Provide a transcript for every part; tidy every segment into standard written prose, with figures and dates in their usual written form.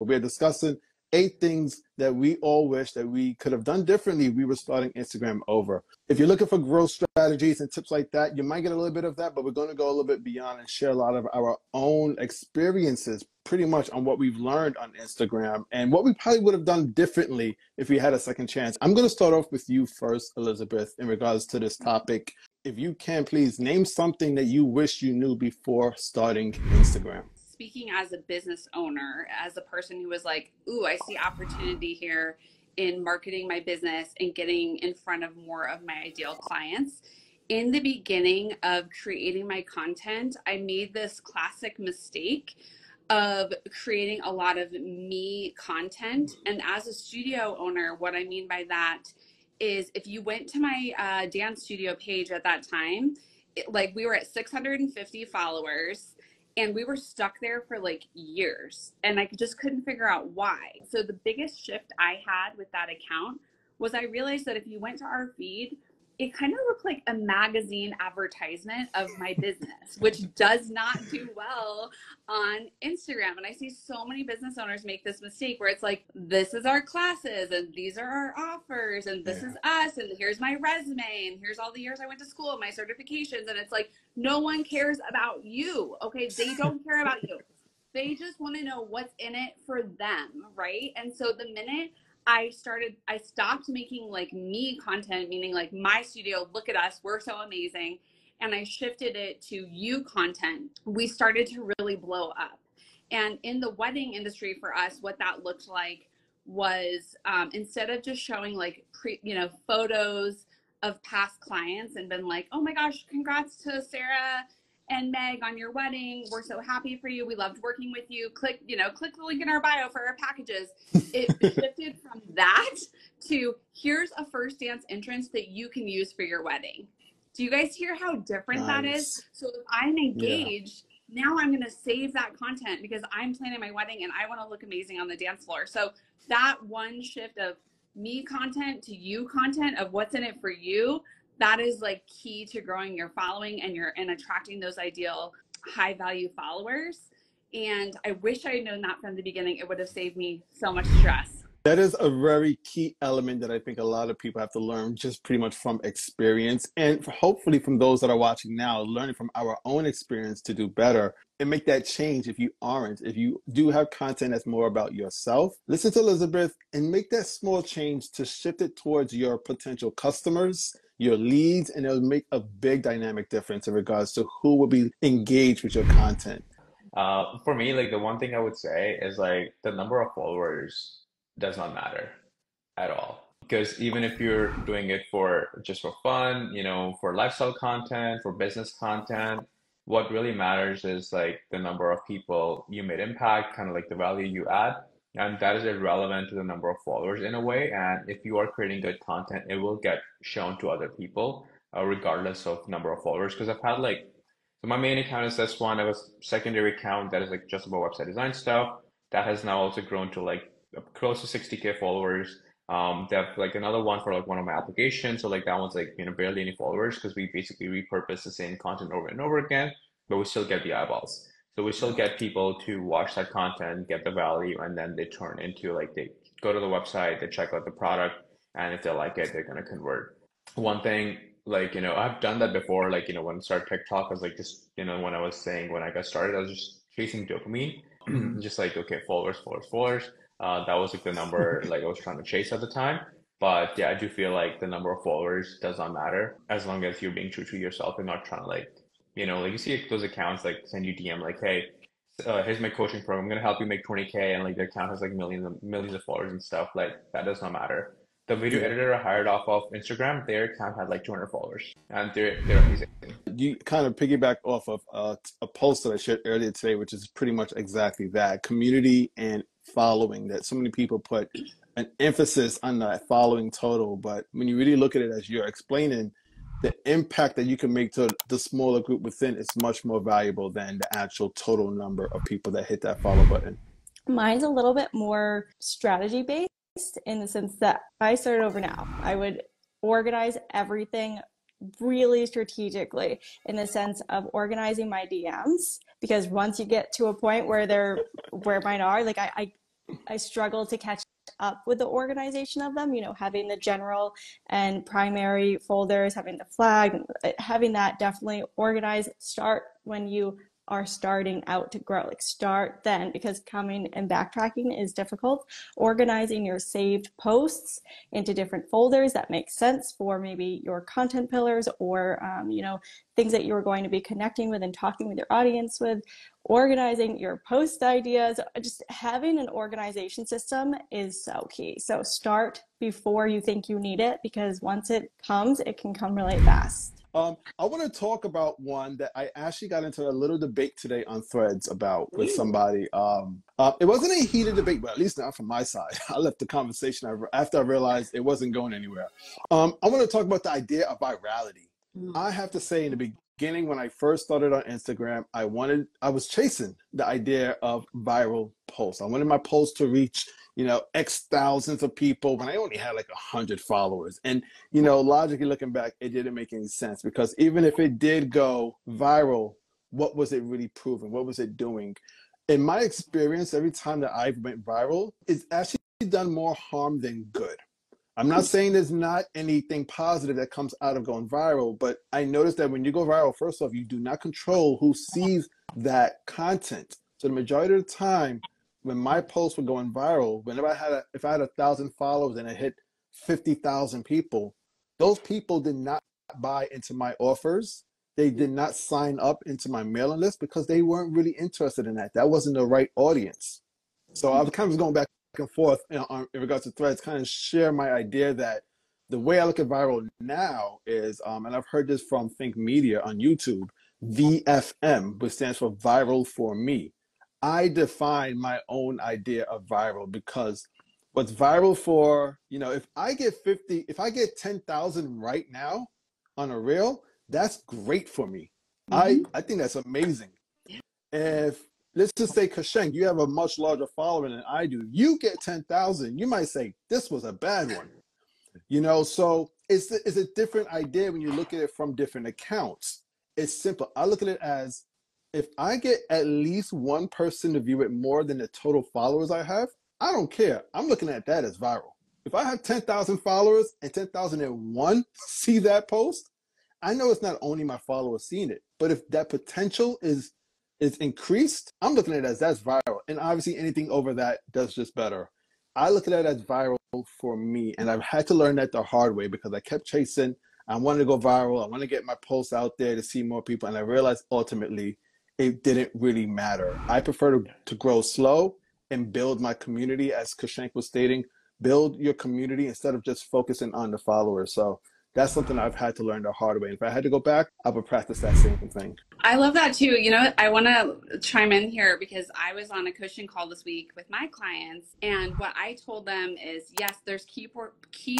We're discussing 8 things that we all wish that we could have done differently if we were starting Instagram over. If you're looking for growth strategies and tips like that, you might get a little bit of that, but we're going to go a little bit beyond and share a lot of our own experiences pretty much on what we've learned on Instagram and what we probably would have done differently if we had a second chance. I'm going to start off with you first, Elizabeth, in regards to this topic. If you can, please name something that you wish you knew before starting Instagram. Speaking as a business owner, as a person who was like, ooh, I see opportunity here in marketing my business and getting in front of more of my ideal clients. In the beginning of creating my content, I made this classic mistake of creating a lot of me content. And as a studio owner, what I mean by that is if you went to my dance studio page at that time, we were at 650 followers. And we were stuck there for like years and I just couldn't figure out why. So the biggest shift I had with that account was I realized that if you went to our feed, it kind of looked like a magazine advertisement of my business, which does not do well on Instagram. And I see so many business owners make this mistake where it's like, this is our classes and these are our offers and this is us and here's my resume and here's all the years I went to school and my certifications. And it's like, no one cares about you. Okay. They don't care about you. They just want to know what's in it for them. Right. And so the minute I stopped making like me content, meaning like my studio, look at us, we're so amazing. And I shifted it to you content. We started to really blow up. And in the wedding industry for us, what that looked like was instead of just showing like photos of past clients and been like, oh my gosh, congrats to Sarah and Meg on your wedding. We're so happy for you. We loved working with you. Click the link in our bio for our packages. It shifted from that to here's a first dance entrance that you can use for your wedding. Do you guys hear how different that is? So if I'm engaged, now I'm going to save that content because I'm planning my wedding and I want to look amazing on the dance floor. So that one shift of me content to you content of what's in it for you, that is like key to growing your following and attracting those ideal high value followers. And I wish I had known that from the beginning. It would have saved me so much stress. That is a very key element that I think a lot of people have to learn just pretty much from experience and hopefully from those that are watching now, learning from our own experience to do better and make that change if you aren't. If you do have content that's more about yourself, listen to Elizabeth and make that small change to shift it towards your potential customers, your leads, and it'll make a big dynamic difference in regards to who will be engaged with your content. For me, like the one thing I would say is like the number of followers does not matter at all. Because even if you're doing it for just for fun, for lifestyle content, for business content, what really matters is like the number of people you made impact, kind of like the value you add. And that is irrelevant to the number of followers in a way. And if you are creating good content, it will get shown to other people, regardless of number of followers. Because I've had so my main account is this one. I have a secondary account that is like just about website design stuff. That has now also grown to like close to 60K followers. They have like another one for like one of my applications. So like that one's like, barely any followers because we basically repurpose the same content over and over again, but we still get the eyeballs. So we still get people to watch that content, get the value, and then they turn into like, they go to the website, they check out the product, and if they like it, they're going to convert. One thing, I've done that before, when I started TikTok, I was like, just, when I was saying, when I got started, I was just chasing dopamine, just like, okay, followers. That was like the number like I was trying to chase at the time. But yeah, I do feel like the number of followers does not matter as long as you're being true to yourself and not trying to like you see those accounts like send you DM like, hey, here's my coaching program. I'm going to help you make 20K. And like their account has like millions of followers and stuff. Like that does not matter. The video editor I hired off of Instagram, their account had like 200 followers and they're amazing. You kind of piggyback off of a post that I shared earlier today, which is pretty much exactly that, community and following, that so many people put an emphasis on that following total. But when you really look at it as you're explaining, the impact that you can make to the smaller group within is much more valuable than the actual total number of people that hit that follow button. Mine's a little bit more strategy based in the sense that I started over now. I would organize everything really strategically in the sense of organizing my DMs, because once you get to a point where mine are, like I struggle to catch up with the organization of them, having the general and primary folders, having the flag, having that definitely organized. Start when you are starting out to grow, like start then, because coming and backtracking is difficult. Organizing your saved posts into different folders that make sense for maybe your content pillars or things that you're going to be connecting with and talking with your audience with. Organizing your post ideas, just having an organization system is so key. So start before you think you need it, because once it comes, it can come really fast. I want to talk about one that I actually got into a little debate today on Threads about with somebody. It wasn't a heated debate, but at least not from my side. I left the conversation after I realized it wasn't going anywhere. I want to talk about the idea of virality. I have to say, in the beginning, when I first started on Instagram, I was chasing the idea of viral posts. I wanted my posts to reach, X thousands of people when I only had like 100 followers. And, logically looking back, it didn't make any sense, because even if it did go viral, what was it really proving? What was it doing? In my experience, every time that I've went viral, it's actually done more harm than good. I'm not saying there's not anything positive that comes out of going viral, but I noticed that when you go viral, first off, you do not control who sees that content. So the majority of the time, when my posts were going viral, if I had 1,000 followers and it hit 50,000 people, those people did not buy into my offers. They did not sign up into my mailing list because they weren't really interested in that. That wasn't the right audience. So I was kind of going back and forth in regards to Threads, kind of share my idea that the way I look at viral now is, and I've heard this from Think Media on YouTube, VFM, which stands for viral for me. I define my own idea of viral, because what's viral for, if I get 10,000 right now on a reel, that's great for me. I think that's amazing. If, let's just say, Kasheng, you have a much larger following than I do, you get 10,000, you might say, this was a bad one. So it's a different idea when you look at it from different accounts. It's simple. I look at it as, if I get at least one person to view it more than the total followers I have, I don't care. I'm looking at that as viral. If I have 10,000 followers and 10,001 see that post, I know it's not only my followers seeing it, but if that potential is increased, I'm looking at it as that's viral. And obviously anything over that does just better. I look at it as viral for me. And I've had to learn that the hard way, because I kept chasing. I wanted to go viral. I want to get my posts out there to see more people. And I realized ultimately it didn't really matter. I prefer to grow slow and build my community, as Kashank was stating. Build your community instead of just focusing on the followers. So that's something I've had to learn the hard way. If I had to go back, I would practice that same thing. I love that too. I want to chime in here, because I was on a coaching call this week with my clients, and what I told them is, yes, there's key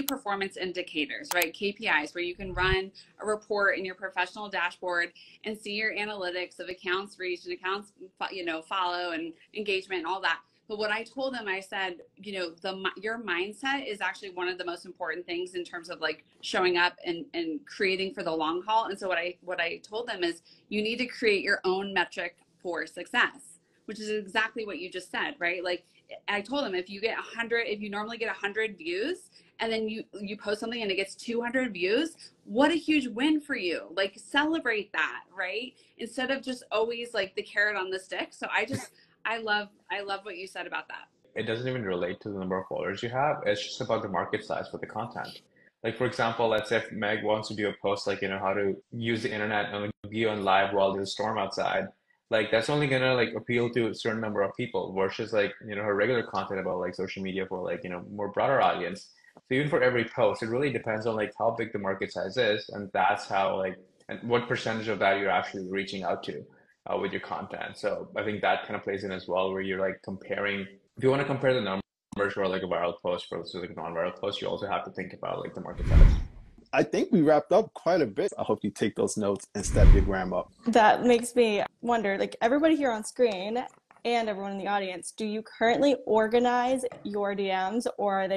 performance indicators, right? KPIs, where you can run a report in your professional dashboard and see your analytics of accounts reached and accounts, follow and engagement and all that. But what I told them, I said, your mindset is actually one of the most important things in terms of like showing up and creating for the long haul. And so what I told them is, you need to create your own metric for success, which is exactly what you just said, right? Like I told them, if you normally get 100 views, and then you post something and it gets 200 views, what a huge win for you. Like celebrate that, right? Instead of just always like the carrot on the stick. So I love what you said about that. It doesn't even relate to the number of followers you have. It's just about the market size for the content. Like, for example, let's say if Meg wants to do a post, like, how to use the internet and be on live while there's a storm outside. Like, that's only gonna like appeal to a certain number of people, versus like, her regular content about like social media for like, more broader audience. So even for every post, it really depends on like how big the market size is. And that's how like, and what percentage of that you're actually reaching out to. With your content. So I think that kind of plays in as well, where you're like comparing, if you want to compare the numbers for like a viral post versus like a non-viral post, you also have to think about like the market size. I think we wrapped up quite a bit. I hope you take those notes and step your gram up. That makes me wonder, like everybody here on screen and everyone in the audience, do you currently organize your DMs, or are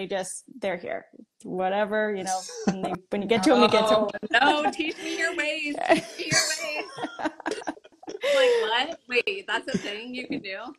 they're here? Whatever, when you get to them, you get to them. No, teach me your ways. Teach me your ways. Like, what? Wait, that's a thing you can do?